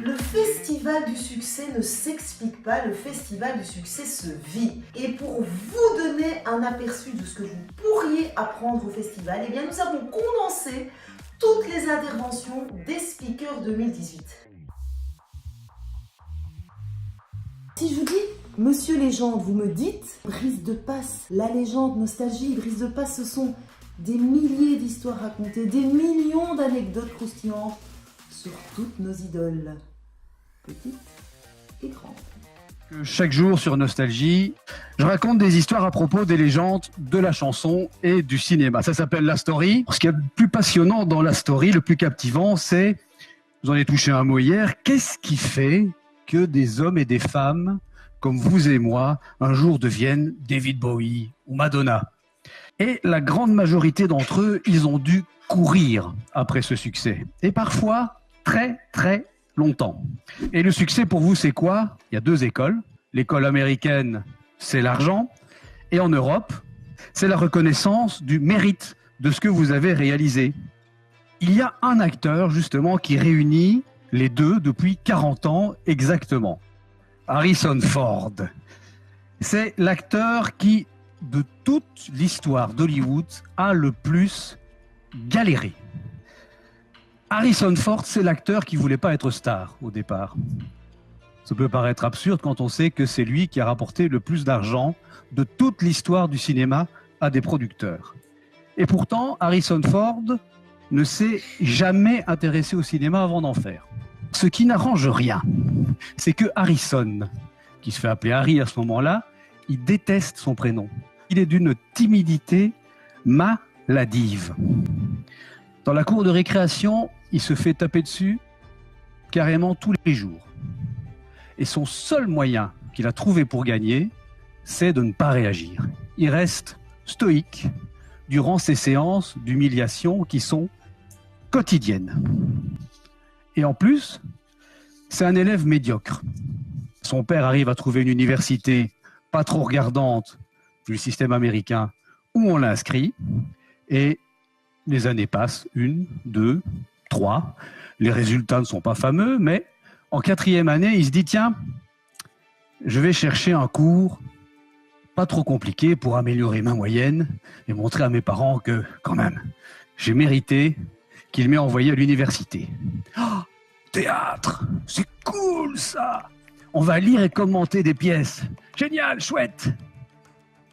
Le festival du succès ne s'explique pas, le festival du succès se vit. Et pour vous donner un aperçu de ce que vous pourriez apprendre au festival, eh bien nous avons condensé toutes les interventions des speakers 2018. Si je vous dis Monsieur Légende, vous me dites Brise de Passe, la légende, nostalgie, Brise de Passe, ce sont des milliers d'histoires racontées, des millions d'anecdotes croustillantes sur toutes nos idoles, petites et grandes. Chaque jour sur Nostalgie, je raconte des histoires à propos des légendes de la chanson et du cinéma. Ça s'appelle la story. Ce qui est le plus passionnant dans la story, le plus captivant, c'est, vous en avez touché un mot hier, qu'est-ce qui fait que des hommes et des femmes, comme vous et moi, un jour deviennent David Bowie ou Madonna? Et la grande majorité d'entre eux, ils ont dû courir après ce succès. Et parfois, très, très longtemps. Et le succès pour vous, c'est quoi? Il y a deux écoles. L'école américaine, c'est l'argent. Et en Europe, c'est la reconnaissance du mérite de ce que vous avez réalisé. Il y a un acteur, justement, qui réunit les deux depuis 40 ans exactement. Harrison Ford. C'est l'acteur qui, de toute l'histoire d'Hollywood, a le plus galéré. Harrison Ford, c'est l'acteur qui ne voulait pas être star au départ. Ça peut paraître absurde quand on sait que c'est lui qui a rapporté le plus d'argent de toute l'histoire du cinéma à des producteurs. Et pourtant, Harrison Ford ne s'est jamais intéressé au cinéma avant d'en faire. Ce qui n'arrange rien, c'est que Harrison, qui se fait appeler Harry à ce moment-là, il déteste son prénom. Il est d'une timidité maladive. Dans la cour de récréation, il se fait taper dessus carrément tous les jours. Et son seul moyen qu'il a trouvé pour gagner, c'est de ne pas réagir. Il reste stoïque durant ces séances d'humiliation qui sont quotidiennes. Et en plus, c'est un élève médiocre. Son père arrive à trouver une université pas trop regardante du système américain où on l'inscrit et les années passent, 1, 2, 3. Les résultats ne sont pas fameux, mais en 4e année, il se dit, tiens, je vais chercher un cours pas trop compliqué pour améliorer ma moyenne et montrer à mes parents que, quand même, j'ai mérité qu'ils m'aient envoyé à l'université. Oh, théâtre, c'est cool ça! On va lire et commenter des pièces. Génial, chouette!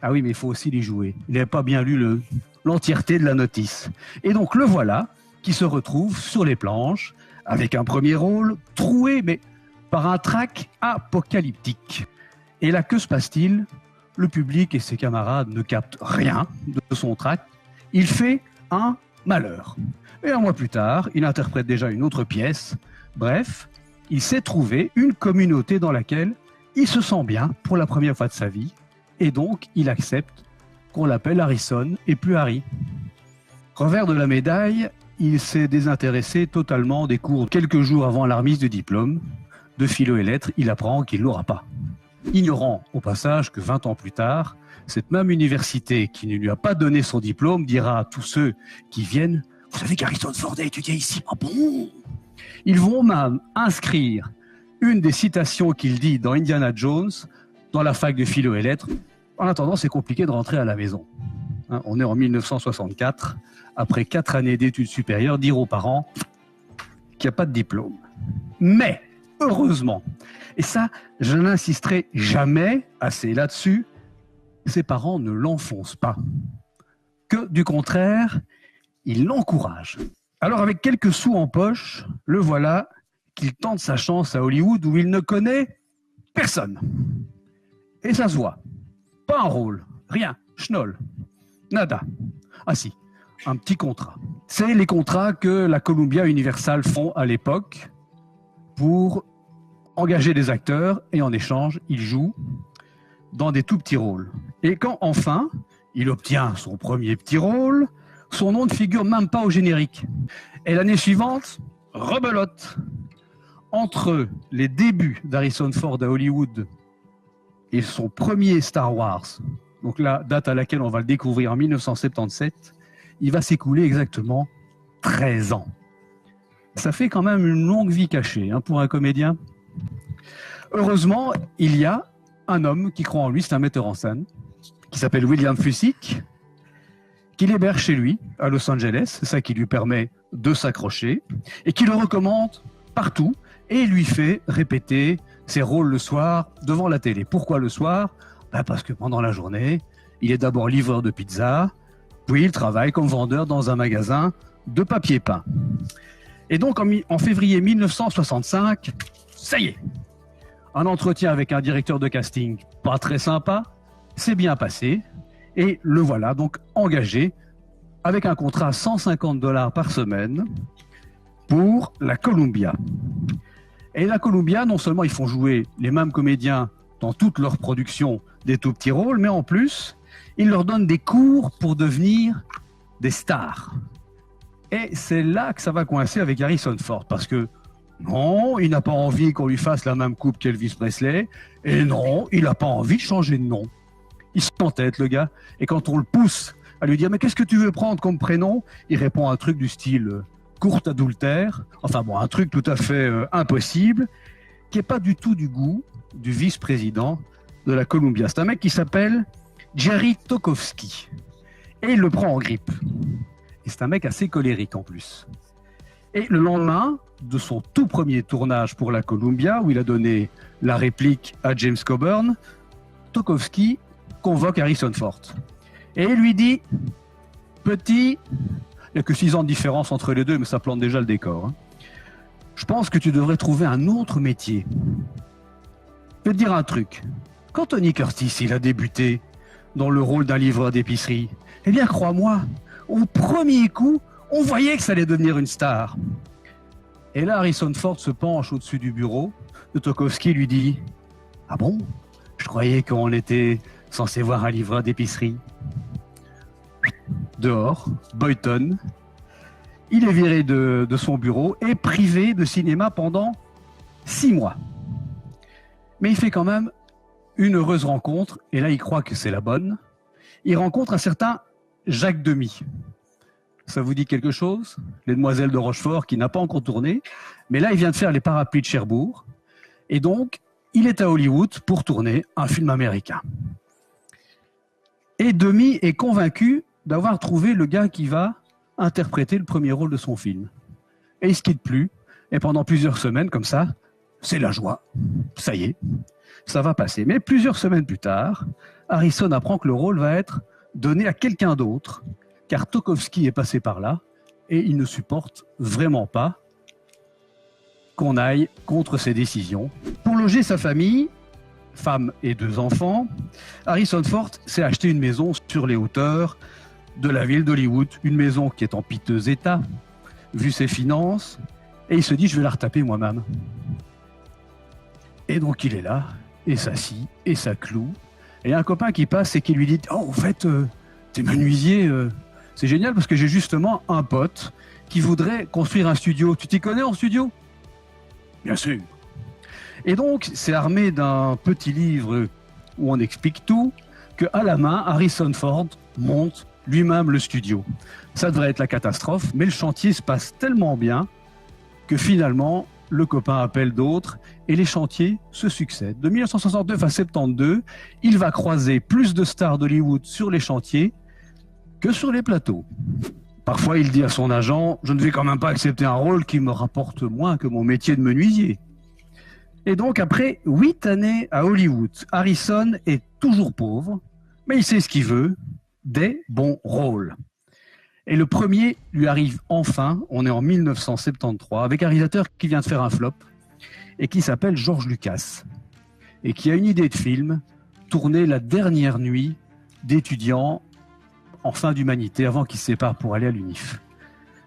Ah oui, mais il faut aussi les jouer. Il n'avait pas bien lu l'entièreté de la notice. Et donc le voilà qui se retrouve sur les planches avec un premier rôle troué, mais par un trac apocalyptique. Et là, que se passe-t-il? Le public et ses camarades ne captent rien de son trac. Il fait un malheur. Et un mois plus tard, il interprète déjà une autre pièce. Bref, il s'est trouvé une communauté dans laquelle il se sent bien pour la première fois de sa vie. Et donc, il accepte qu'on l'appelle Harrison et plus Harry. Revers de la médaille, il s'est désintéressé totalement des cours. Quelques jours avant la remise du diplôme de philo et lettres, il apprend qu'il ne l'aura pas. Ignorant au passage que 20 ans plus tard, cette même université qui ne lui a pas donné son diplôme dira à tous ceux qui viennent « Vous savez qu'Harrison Ford a étudié ici, ah bon ?» Ils vont même inscrire une des citations qu'il dit dans Indiana Jones dans la fac de philo et lettres. En attendant, c'est compliqué de rentrer à la maison. On est en 1964, après 4 années d'études supérieures, dire aux parents qu'il n'y a pas de diplôme. Mais, heureusement, et ça, je n'insisterai jamais assez là-dessus, ses parents ne l'enfoncent pas. Que, du contraire, ils l'encouragent. Alors, avec quelques sous en poche, le voilà qu'il tente sa chance à Hollywood où il ne connaît personne. Et ça se voit. Pas un rôle, rien, schnoll, nada. Ah si, un petit contrat. C'est les contrats que la Columbia Universal font à l'époque pour engager des acteurs et en échange, ils jouent dans des tout petits rôles. Et quand enfin, il obtient son premier petit rôle, son nom ne figure même pas au générique. Et l'année suivante, rebelote. Entre les débuts d'Harrison Ford à Hollywood et son premier Star Wars, donc la date à laquelle on va le découvrir en 1977, il va s'écouler exactement 13 ans. Ça fait quand même une longue vie cachée pour un comédien. Heureusement, il y a un homme qui croit en lui, c'est un metteur en scène, qui s'appelle William Fusick, qui l'héberge chez lui, à Los Angeles, c'est ça qui lui permet de s'accrocher, et qui le recommande partout, et lui fait répéter ses rôles le soir devant la télé. Pourquoi le soir ? Parce que pendant la journée, il est d'abord livreur de pizza, puis il travaille comme vendeur dans un magasin de papier peint. Et donc en février 1965, ça y est, un entretien avec un directeur de casting pas très sympa, s'est bien passé, et le voilà donc engagé avec un contrat à $150 par semaine pour la Columbia. Et la Columbia, non seulement ils font jouer les mêmes comédiens dans toutes leurs productions des tout petits rôles, mais en plus, ils leur donnent des cours pour devenir des stars. Et c'est là que ça va coincer avec Harrison Ford, parce que non, il n'a pas envie qu'on lui fasse la même coupe qu'Elvis Presley, et non, il n'a pas envie de changer de nom. Il s'entête, le gars, et quand on le pousse à lui dire « Mais qu'est-ce que tu veux prendre comme prénom ?» il répond un truc du style court adultère, enfin bon, un truc tout à fait impossible, qui n'est pas du tout du goût du vice-président de la Columbia. C'est un mec qui s'appelle Jerry Tokowski, et il le prend en grippe. Et c'est un mec assez colérique en plus. Et le lendemain de son tout premier tournage pour la Columbia, où il a donné la réplique à James Coburn, Tokowski convoque Harrison Ford. Et il lui dit « Petit, il n'y a que 6 ans de différence entre les deux, mais ça plante déjà le décor. Je pense que tu devrais trouver un autre métier. Je vais te dire un truc. Quand Tony Curtis il a débuté dans le rôle d'un livreur d'épicerie, eh bien crois-moi, au premier coup, on voyait que ça allait devenir une star. » Et là, Harrison Ford se penche au-dessus du bureau de Tokowski et lui dit « Ah bon ? Je croyais qu'on était censé voir un livreur d'épicerie. » Dehors, Boyton, il est viré de son bureau et privé de cinéma pendant 6 mois. Mais il fait quand même une heureuse rencontre, et là il croit que c'est la bonne. Il rencontre un certain Jacques Demy. Ça vous dit quelque chose ? Les Demoiselles de Rochefort, qui n'a pas encore tourné, mais là il vient de faire Les Parapluies de Cherbourg, et donc il est à Hollywood pour tourner un film américain. Et Demy est convaincu d'avoir trouvé le gars qui va interpréter le premier rôle de son film. Et il ne se quitte plus, et pendant plusieurs semaines, comme ça, c'est la joie. Ça y est, ça va passer. Mais plusieurs semaines plus tard, Harrison apprend que le rôle va être donné à quelqu'un d'autre, car Tokowski est passé par là, et il ne supporte vraiment pas qu'on aille contre ses décisions. Pour loger sa famille, femme et 2 enfants, Harrison Ford s'est acheté une maison sur les hauteurs de la ville d'Hollywood, une maison qui est en piteux état, vu ses finances, et il se dit « je vais la retaper moi-même ». Et donc il est là, et s'assit, et ça cloue, et il y a un copain qui passe et qui lui dit « oh, en fait, t'es menuisier, c'est génial parce que j'ai justement un pote qui voudrait construire un studio. Tu t'y connais en studio ?»« Bien sûr ». Et donc, c'est armé d'un petit livre où on explique tout, qu'à la main, Harrison Ford monte lui-même le studio. Ça devrait être la catastrophe, mais le chantier se passe tellement bien que finalement, le copain appelle d'autres et les chantiers se succèdent. De 1969 à 1972, il va croiser plus de stars d'Hollywood sur les chantiers que sur les plateaux. Parfois, il dit à son agent « je ne vais quand même pas accepter un rôle qui me rapporte moins que mon métier de menuisier ». Et donc, après 8 années à Hollywood, Harrison est toujours pauvre, mais il sait ce qu'il veut, des bons rôles. Et le premier lui arrive enfin, on est en 1973, avec un réalisateur qui vient de faire un flop, et qui s'appelle George Lucas, et qui a une idée de film, tourner la dernière nuit d'étudiants en fin d'humanité, avant qu'ils se séparent pour aller à l'UNIF.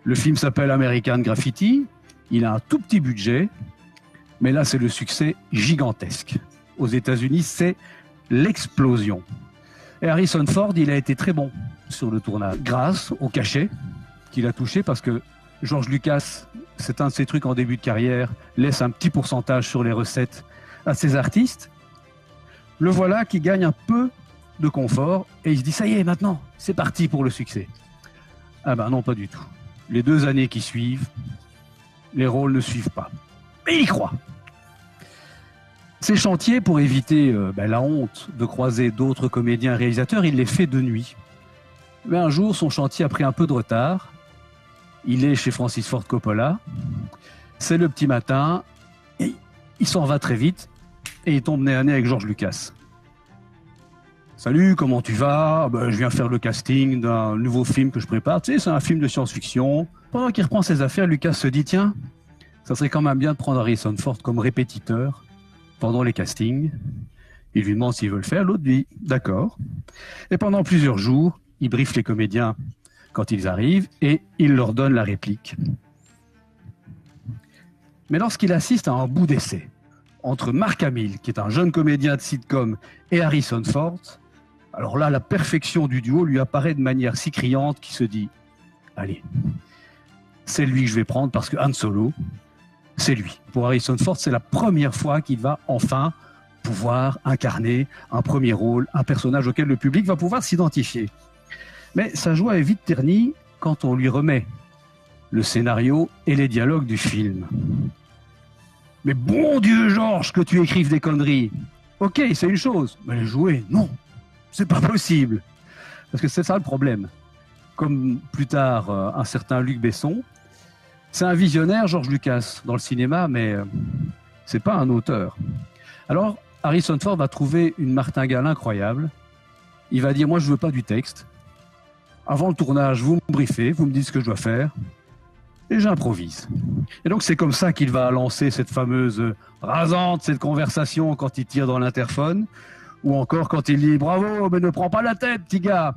Le film s'appelle American Graffiti, il a un tout petit budget, mais là c'est le succès gigantesque. Aux États-Unis, c'est l'explosion. Et Harrison Ford, il a été très bon sur le tournage, grâce au cachet qu'il a touché, parce que George Lucas, c'est un de ses trucs en début de carrière, laisse un petit pourcentage sur les recettes à ses artistes. Le voilà qui gagne un peu de confort, et il se dit, ça y est, maintenant, c'est parti pour le succès. Ah ben non, pas du tout. Les 2 années qui suivent, les rôles ne suivent pas. Mais il y croit. Ces chantiers, pour éviter la honte de croiser d'autres comédiens et réalisateurs, il les fait de nuit. Mais un jour, son chantier a pris un peu de retard. Il est chez Francis Ford Coppola. C'est le petit matin. Et il s'en va très vite. Et il tombe nez à nez avec George Lucas. Salut, comment tu vas? Je viens faire le casting d'un nouveau film que je prépare. Tu sais, c'est un film de science-fiction. Pendant qu'il reprend ses affaires, Lucas se dit, tiens, ça serait quand même bien de prendre Harrison Ford comme répétiteur pendant les castings. Il lui demande s'il veut le faire. L'autre dit, d'accord. Et pendant plusieurs jours, il briefe les comédiens quand ils arrivent et il leur donne la réplique. Mais lorsqu'il assiste à un bout d'essai entre Mark Hamill, qui est un jeune comédien de sitcom, et Harrison Ford, alors là, la perfection du duo lui apparaît de manière si criante qu'il se dit « Allez, c'est lui que je vais prendre parce que Han Solo, c'est lui. » Pour Harrison Ford, c'est la première fois qu'il va enfin pouvoir incarner un premier rôle, un personnage auquel le public va pouvoir s'identifier. Mais sa joie est vite ternie quand on lui remet le scénario et les dialogues du film. « Mais bon Dieu, Georges, que tu écrives des conneries. Ok, c'est une chose, mais les jouer, non. C'est pas possible. » Parce que c'est ça le problème. Comme plus tard un certain Luc Besson, c'est un visionnaire, George Lucas, dans le cinéma, mais c'est pas un auteur. Alors, Harrison Ford va trouver une martingale incroyable. Il va dire, moi je veux pas du texte. Avant le tournage, vous me briefez, vous me dites ce que je dois faire, et j'improvise. Et donc c'est comme ça qu'il va lancer cette fameuse rasante, cette conversation quand il tire dans l'interphone, ou encore quand il dit « Bravo, mais ne prends pas la tête, petit gars !»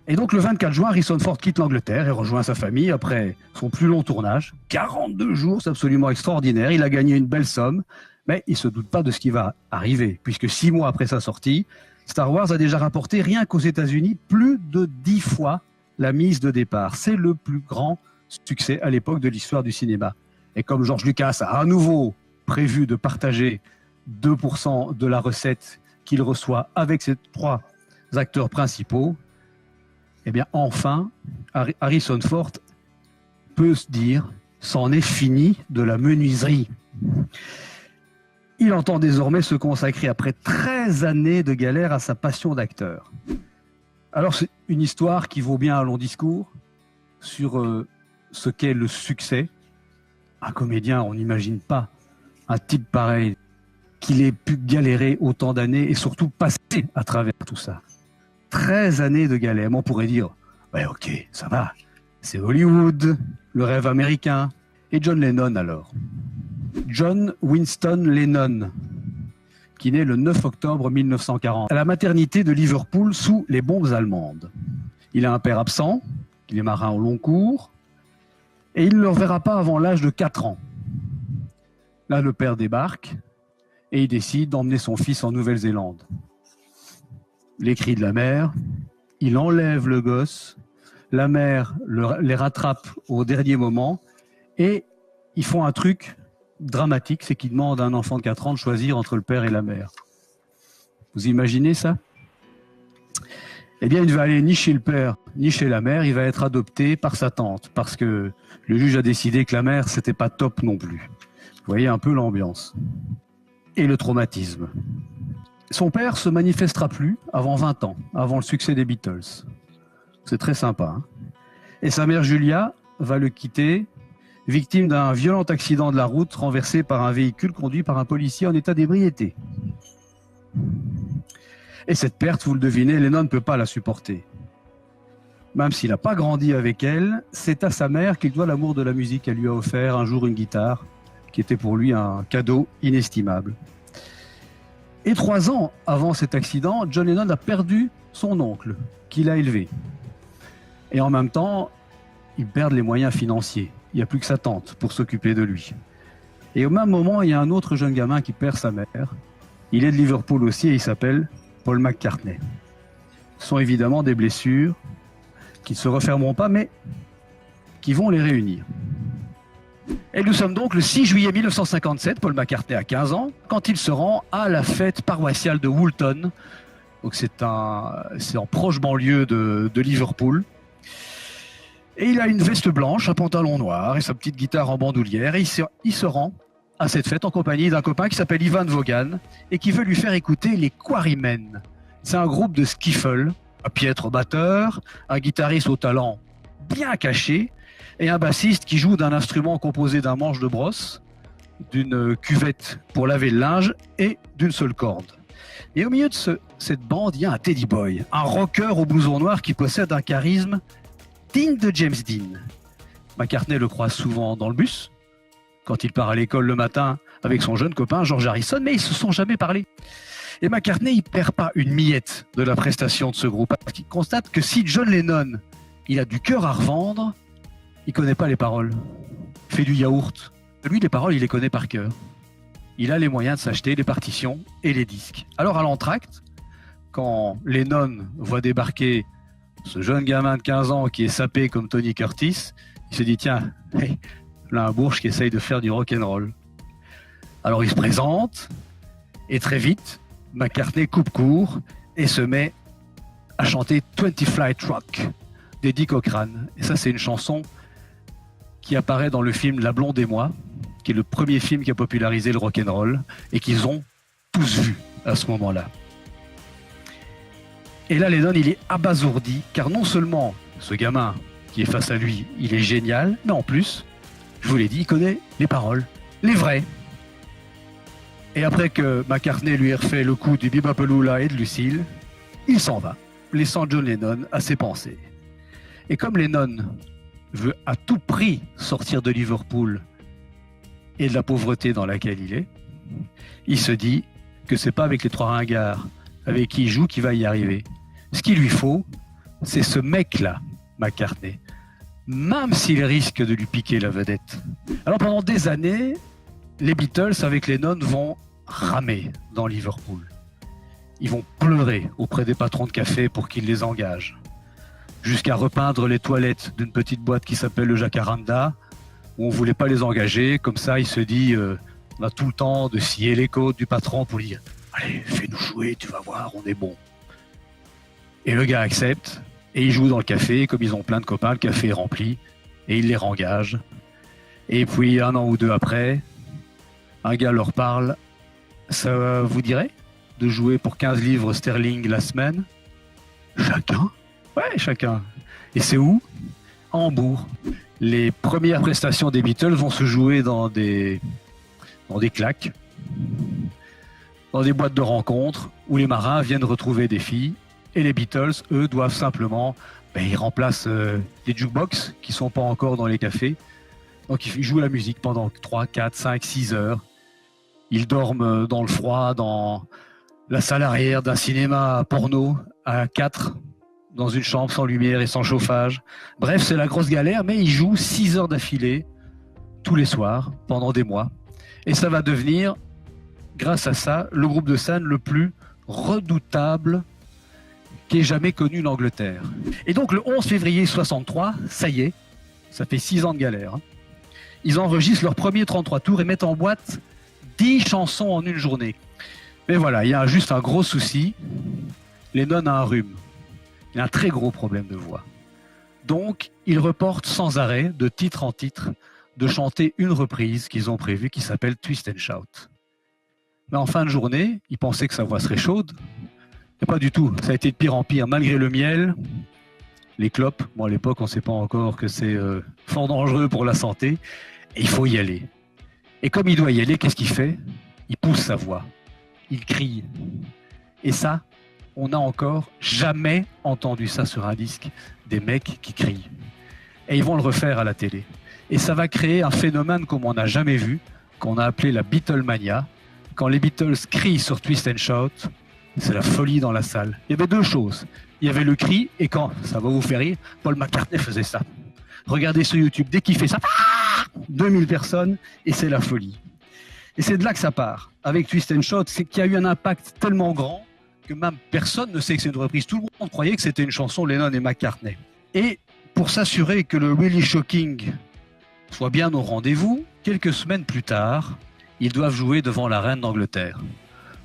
Et donc le 24 juin, Harrison Ford quitte l'Angleterre et rejoint sa famille après son plus long tournage. 42 jours, c'est absolument extraordinaire. Il a gagné une belle somme, mais il ne se doute pas de ce qui va arriver, puisque 6 mois après sa sortie, Star Wars a déjà rapporté, rien qu'aux États-Unis, plus de 10 fois la mise de départ. C'est le plus grand succès à l'époque de l'histoire du cinéma. Et comme George Lucas a à nouveau prévu de partager 2% de la recette qu'il reçoit avec ses 3 acteurs principaux, eh bien enfin, Harrison Ford peut se dire « c'en est fini de la menuiserie ». Il entend désormais se consacrer après 13 années de galère à sa passion d'acteur. Alors c'est une histoire qui vaut bien un long discours sur ce qu'est le succès. Un comédien, on n'imagine pas un type pareil qu'il ait pu galérer autant d'années et surtout passer à travers tout ça. 13 années de galère. On pourrait dire, ouais, ok, ça va, c'est Hollywood, le rêve américain. Et John Lennon alors? John Winston Lennon, qui naît le 9 octobre 1940, à la maternité de Liverpool sous les bombes allemandes. Il a un père absent, il est marin au long cours, et il ne le reverra pas avant l'âge de 4 ans. Là, le père débarque, et il décide d'emmener son fils en Nouvelle-Zélande. Les cris de la mère, il enlève le gosse, la mère les rattrape au dernier moment, et ils font un truc dramatique, c'est qu'ils demandent à un enfant de 4 ans de choisir entre le père et la mère. Vous imaginez ça? Eh bien, il ne va aller ni chez le père, ni chez la mère, il va être adopté par sa tante, parce que le juge a décidé que la mère, c'était pas top non plus. Vous voyez un peu l'ambiance. Et le traumatisme. Son père se manifestera plus avant 20 ans, avant le succès des Beatles. C'est très sympa. Hein? Et sa mère Julia va le quitter, victime d'un violent accident de la route renversé par un véhicule conduit par un policier en état d'ébriété. Et cette perte, vous le devinez, Lennon ne peut pas la supporter. Même s'il n'a pas grandi avec elle, c'est à sa mère qu'il doit l'amour de la musique. Elle lui a offert un jour une guitare, qui était pour lui un cadeau inestimable. Et 3 ans avant cet accident, John Lennon a perdu son oncle, qu'il a élevé. Et en même temps, il perd les moyens financiers. Il n'y a plus que sa tante pour s'occuper de lui. Et au même moment, il y a un autre jeune gamin qui perd sa mère. Il est de Liverpool aussi et il s'appelle Paul McCartney. Ce sont évidemment des blessures qui ne se refermeront pas, mais qui vont les réunir. Et nous sommes donc le 6 juillet 1957, Paul McCartney a 15 ans, quand il se rend à la fête paroissiale de Woolton. Donc c'est en proche banlieue de Liverpool. Et il a une veste blanche, un pantalon noir et sa petite guitare en bandoulière. Et il se rend à cette fête en compagnie d'un copain qui s'appelle Ivan Vaughan et qui veut lui faire écouter les Quarrymen. C'est un groupe de skiffle, un piètre batteur, un guitariste au talent bien caché et un bassiste qui joue d'un instrument composé d'un manche de brosse, d'une cuvette pour laver le linge et d'une seule corde. Et au milieu de cette bande, il y a un Teddy Boy, un rocker au blouson noir qui possède un charisme digne de James Dean. McCartney le croise souvent dans le bus, quand il part à l'école le matin avec son jeune copain George Harrison, mais ils se sont jamais parlé. Et McCartney, il perd pas une miette de la prestation de ce groupe, parce qu'il constate que si John Lennon, il a du cœur à revendre, il connaît pas les paroles. Il fait du yaourt. Lui, les paroles, il les connaît par cœur. Il a les moyens de s'acheter les partitions et les disques. Alors à l'entracte, quand Lennon voit débarquer ce jeune gamin de 15 ans qui est sapé comme Tony Curtis, il se dit tiens, hey, là un bourge qui essaye de faire du rock'n'roll. Alors il se présente et très vite, McCartney coupe court et se met à chanter 20 Flight Rock d'Eddie Cochrane. Et ça, c'est une chanson qui apparaît dans le film La Blonde et moi, qui est le premier film qui a popularisé le rock'n'roll et qu'ils ont tous vu à ce moment-là. Et là, Lennon, il est abasourdi, car non seulement ce gamin qui est face à lui, il est génial, mais en plus, je vous l'ai dit, il connaît les paroles, les vraies. Et après que McCartney lui ait refait le coup du Bebopaloola et de Lucille, il s'en va, laissant John Lennon à ses pensées. Et comme Lennon veut à tout prix sortir de Liverpool et de la pauvreté dans laquelle il est, il se dit que c'est pas avec les trois ringards avec qui il joue qu'il va y arriver. Ce qu'il lui faut, c'est ce mec-là, McCartney, même s'il risque de lui piquer la vedette. Alors pendant des années, les Beatles avec Lennon vont ramer dans Liverpool. Ils vont pleurer auprès des patrons de café pour qu'ils les engagent, jusqu'à repeindre les toilettes d'une petite boîte qui s'appelle le Jacaranda, où on ne voulait pas les engager. Comme ça, il se dit, on a tout le temps de scier les côtes du patron pour lui dire « Allez, fais-nous jouer, tu vas voir, on est bon. » Et le gars accepte, et il joue dans le café. Comme ils ont plein de copains, le café est rempli, et il les rengage. Et puis, un an ou deux après, un gars leur parle « Ça vous dirait de jouer pour 15 livres sterling la semaine ?» Chacun ? Ouais, chacun. Et c'est où ? À Hambourg. Les premières prestations des Beatles vont se jouer dans des claques, dans des boîtes de rencontres où les marins viennent retrouver des filles. Et les Beatles, eux, doivent simplement... ils remplacent les jukebox qui ne sont pas encore dans les cafés. Donc ils jouent la musique pendant 3, 4, 5, 6 heures. Ils dorment dans le froid, dans la salle arrière d'un cinéma porno à 4, dans une chambre sans lumière et sans chauffage. Bref, c'est la grosse galère, mais ils jouent 6 heures d'affilée, tous les soirs, pendant des mois. Et ça va devenir, grâce à ça, le groupe de scène le plus redoutable qu'ait jamais connu l'Angleterre. Et donc le 11 février 63, ça y est, ça fait 6 ans de galère. Ils enregistrent leur premier 33 tours et mettent en boîte 10 chansons en une journée. Mais voilà, il y a juste un gros souci. Lennon a un rhume. Il a un très gros problème de voix. Donc, ils reportent sans arrêt, de titre en titre, de chanter une reprise qu'ils ont prévue qui s'appelle Twist and Shout. Mais en fin de journée, ils pensaient que sa voix serait chaude. Mais pas du tout. Ça a été de pire en pire. Malgré le miel, les clopes, bon à l'époque on ne sait pas encore que c'est fort dangereux pour la santé, et il faut y aller. Et comme il doit y aller, qu'est-ce qu'il fait ? Il pousse sa voix. Il crie. Et ça, on n'a encore jamais entendu ça sur un disque, des mecs qui crient. Et ils vont le refaire à la télé. Et ça va créer un phénomène comme on n'a jamais vu, qu'on a appelé la Beatlemania. Quand les Beatles crient sur Twist and Shout, c'est la folie dans la salle. Il y avait deux choses. Il y avait le cri, et quand, ça va vous faire rire, Paul McCartney faisait ça. Regardez sur YouTube, dès qu'il fait ça, 2000 personnes, et c'est la folie. Et c'est de là que ça part. Avec Twist and Shout, c'est qu'il y a eu un impact tellement grand que même personne ne sait que c'est une reprise. Tout le monde croyait que c'était une chanson Lennon et McCartney. Et pour s'assurer que le Really Shocking soit bien au rendez-vous, quelques semaines plus tard, ils doivent jouer devant la reine d'Angleterre.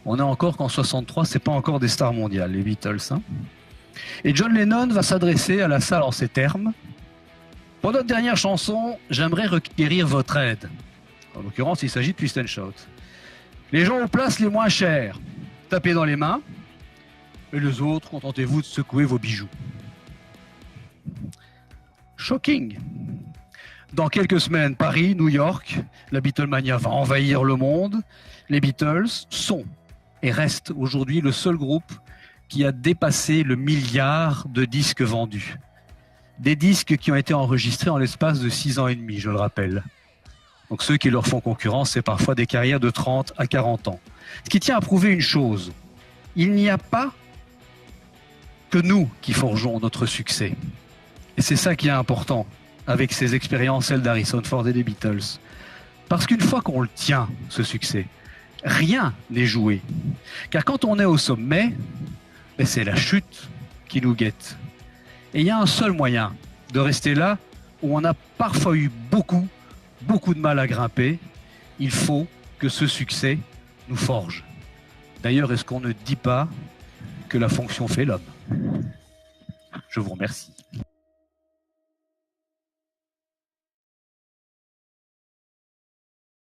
On est encore qu'en 63, c'est pas encore des stars mondiales, les Beatles. Et John Lennon va s'adresser à la salle en ces termes. Pour notre dernière chanson, j'aimerais requérir votre aide. En l'occurrence, il s'agit de Twist and Shout. Les gens aux places les moins chères, tapez dans les mains, et les autres, contentez-vous de secouer vos bijoux. Shocking. Dans quelques semaines, Paris, New York, la Beatlemania va envahir le monde. Les Beatles sont et restent aujourd'hui le seul groupe qui a dépassé le milliard de disques vendus. Des disques qui ont été enregistrés en l'espace de 6 ans et demi, je le rappelle. Donc ceux qui leur font concurrence, c'est parfois des carrières de 30 à 40 ans. Ce qui tient à prouver une chose, il n'y a pas que nous qui forgeons notre succès. Et c'est ça qui est important avec ces expériences, celles d'Harrison Ford et des Beatles. Parce qu'une fois qu'on le tient, ce succès, rien n'est joué. Car quand on est au sommet, c'est la chute qui nous guette. Et il y a un seul moyen de rester là où on a parfois eu beaucoup de mal à grimper. Il faut que ce succès nous forge. D'ailleurs, est-ce qu'on ne dit pas que la fonction fait l'homme? Je vous remercie.